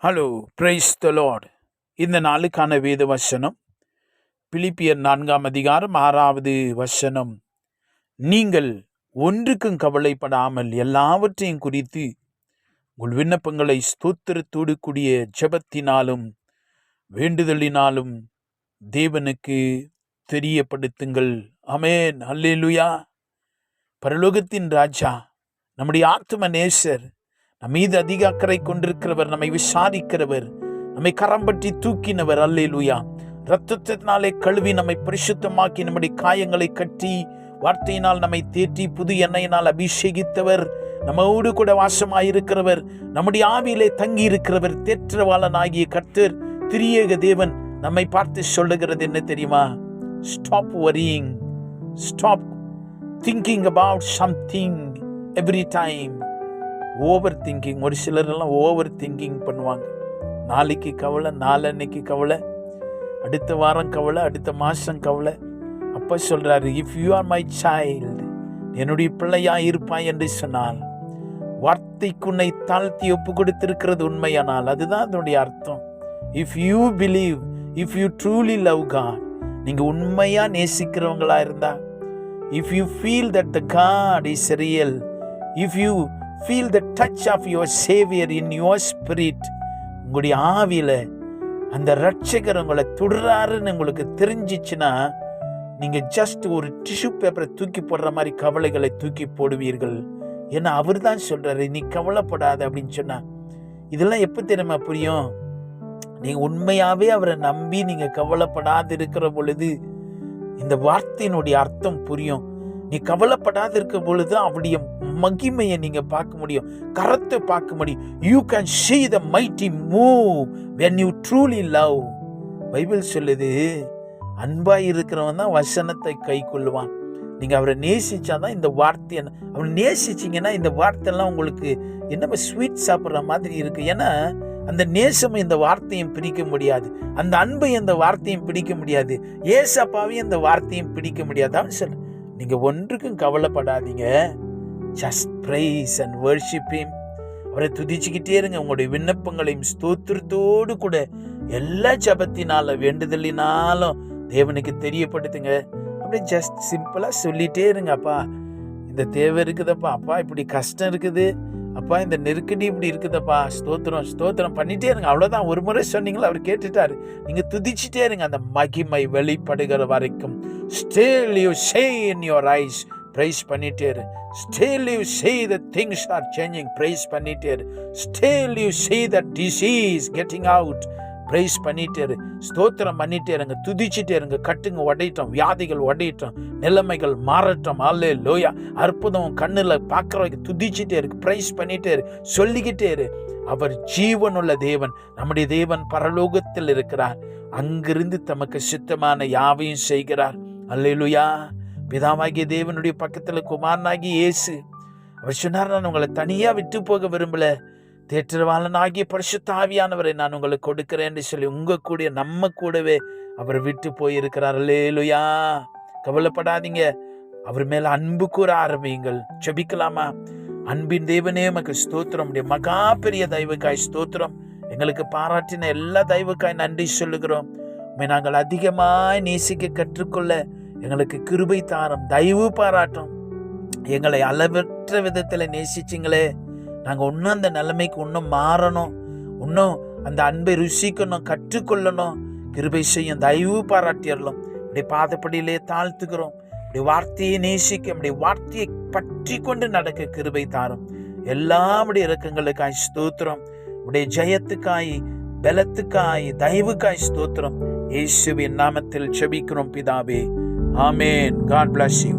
Hello, praise the Lord. இந்த நாளுக்கான வேத வசனம் பிலிப்பியர் 4ஆம் அதிகாரம் 6வது வசனம். நீங்கள் ஒன்றுக்கும் கவலைப்படாமல் எல்லாவற்றையும் குறித்து உங்கள் விண்ணப்பங்களை ஸ்தோத்திரத்தோடு கூடிய ஜெபத்தினாலும் வேண்டுதலினாலும் தேவனுக்கு தெரியப்படுத்துங்கள். ஆமென், அல்லேலூயா. பரலோகத்தின் ராஜா, நம்முடைய ஆத்தும நேசர், நம் மீது அதிக அக்கறை கொண்டிருக்கிறவர், நம்மை விசாரிக்கிறவர், நம்மை கரம் பற்றி தூக்கினவர். அல்லேலூயா. இரத்தத்தினாலே கழுவி நம்மை பரிசுத்தமாக்கி நம்முடைய காயங்களை கட்டி வார்த்தையினால் நம்மை தேற்றி புது எண்ணெயினால் அபிஷேகித்தவர், நம்மோடு கூட வாசமாயிருக்கிறவர், நம்முடைய ஆவியிலே தங்கி இருக்கிறவர், தேற்றவாளனாகிய கர்த்தர் திரியேக தேவன் நம்மை பார்த்து சொல்லுகிறது என்ன தெரியுமா? Stop worrying, stop thinking about something every time. Over thinking. ஒரு சிலரெல்லாம் ஓவர் திங்கிங் பண்ணுவாங்க. நாளைக்கு கவலை, நாளன்னைக்கு கவலை, அடுத்த வாரம் கவலை, அடுத்த மாதம் கவலை. அப்போ சொல்கிறாரு, if you are my child, என்னுடைய பிள்ளையா இருப்பாய் என்று சொன்னால், வார்த்தைக்கு உன்னை தாழ்த்தி ஒப்பு கொடுத்திருக்கிறது உண்மையானால், அதுதான் அதனுடைய அர்த்தம். If you believe, if you truly love God, நீங்கள் உண்மையாக நேசிக்கிறவங்களா இருந்தா, if you feel that the God is real, if you feel the touch of your savior in your spirit, உங்களுடைய ஆவியில அந்த ரட்சகர் உங்களை தொடராருன்னு உங்களுக்கு தெரிஞ்சிச்சுன்னா, நீங்க ஜஸ்ட் ஒரு டிஷ்யூ பேப்பரை தூக்கி போடுற மாதிரி கவலைகளை தூக்கி போடுவீர்கள். ஏன்னா அவர் தான் சொல்றாரு, நீ கவலைப்படாத அப்படின்னு சொன்னா. இதெல்லாம் எப்போ தெரியுமா புரியும்? நீங்க உண்மையாவே அவரை நம்பி நீங்க கவலைப்படாது இருக்கிற பொழுது இந்த வார்த்தையினுடைய அர்த்தம் புரியும். நீ கவலைப்படாத இருக்க பொழுது அவருடைய மகிமையை நீங்க பார்க்க முடியும், கரத்தை பார்க்க முடியும். You can see the mighty move when you truly love. Bible சொல்லுது, அன்பாய் இருக்கிறவன் தான் வசனத்தை கை கொள்ளுவான். நீங்க அவரை நேசிச்சாதான் இந்த வார்த்தை, அவரை நேசிச்சிங்கன்னா இந்த வார்த்தையெல்லாம் உங்களுக்கு என்ன ஸ்வீட் சாப்பிட்ற மாதிரி இருக்கு. ஏன்னா அந்த நேசம் இந்த வார்த்தையும் பிடிக்க முடியாது, அந்த அன்பை இந்த வார்த்தையும் பிடிக்க முடியாது, ஏசப்பாவையும் இந்த வார்த்தையும் பிடிக்க முடியாது. அவன் சொல்ல, நீங்க ஒன்றுக்கும் கவலைப்படாதீங்க, just praise and worship him. அவரை துதிச்சுக்கிட்டே இருங்க. உங்களுடைய விண்ணப்பங்களையும் ஸ்தோத்திரத்தோடு கூட எல்லா ஜபத்தினால வேண்டுதலினாலும் தேவனுக்கு தெரியப்படுத்துங்க. அப்படியே ஜஸ்ட் சிம்பிளா சொல்லிட்டே இருங்க. அப்பா, இந்த தேவை இருக்குதப்பா, அப்பா இப்படி கஷ்டம் இருக்குது, அப்பா இந்த நெருக்கடி இப்படி இருக்குதப்பா, ஸ்தோத்திரம் ஸ்தோத்திரம் பண்ணிட்டே இருங்க. அவ்வளோதான். ஒரு முறை சொன்னீங்களா, அவர் கேட்டுட்டாரு. நீங்க துதிச்சுட்டே இருங்க அந்த மகிமை வெளிப்படுகிற வரைக்கும். Still you say in your eyes, praise பண்ணிட்டே இரு. Still you say that things are changing, praise பண்ணிட்டே இரு. Still you see that disease getting out, praise பண்ணிட்டே இரு. ஸ்தோத்திரம் பண்ணிட்டே இருங்க, துதிச்சுட்டே இருங்க. கட்டுங்க உடையட்டும், வியாதிகள் உடையட்டும், நிலைமைகள் மாறட்டும். அல்லேலூயா. அற்புதம் கண்ணுல பார்க்குறவங்க துதிச்சுட்டே இருக்கு, பிரைஸ் பண்ணிட்டே இரு, சொல்லிக்கிட்டே இரு. அவர் ஜீவனுள்ள தேவன், நம்முடைய தேவன் பரலோகத்தில் இருக்கிறார். அங்கிருந்து தமக்கு சித்தமான யாவையும் செய்கிறார். அல்லேலூயா. பிதாவாகிய தேவனுடைய பக்கத்துல குமாரனாகிய இயேசு, அவர் சொன்னார், நான் உங்களை தனியா விட்டு போக விரும்பல, தேற்றவாளனாகிய பரிசுத்த ஆவியானவரை நான் உங்களுக்கு கொடுக்கிறேன்னு சொல்லி உங்க கூட நம்ம கூடவே அவர் விட்டு போயிருக்கிறார். அல்லேலூயா. கவலைப்படாதீங்க, அவர் மேல அன்பு கூற ஆரம்பியுங்கள். ஜெபிக்கலாமா? அன்பின் தேவனே, உமக்கு ஸ்தோத்திரம். மகா பெரிய தெய்வக்காய் ஸ்தோத்திரம். எங்களுக்கு பாராட்டின எல்லா தெய்வக்காய் நன்றி சொல்லுகிறோம். நாங்கள் அதிகமாய் நேசிக்க கற்றுக்கொள்ள எங்களுக்கு கிருபை தாரும், தயவு பாராட்டும். எங்களை அளவற்ற விதத்துல நேசிச்சிங்களே, நாங்க இன்னும் அந்த நிலைமைக்கு இன்னும் மாறணும், இன்னும் அந்த அன்பை ருசிக்கணும், கற்றுக்கொள்ளணும். கிருபை செய்யும், தயவு பாராட்டியறலும். இப்படி பாதப்படியிலே தாழ்த்துக்கிறோம். இப்படி வார்த்தையை நேசிக்க, இப்படி வார்த்தையை பற்றி கொண்டு நடக்க கிருபை தாரும். எல்லாருடைய இறக்கங்களுக்காய் ஸ்தோத்திரம். உடைய ஜெயத்துக்காய், பலத்துக்காய், தயவுக்காய் ஸ்தோத்திரம். இயேசுவின் நாமத்தில் ஜெபிக்கிறோம் பிதாவே. ஆமென். God bless you.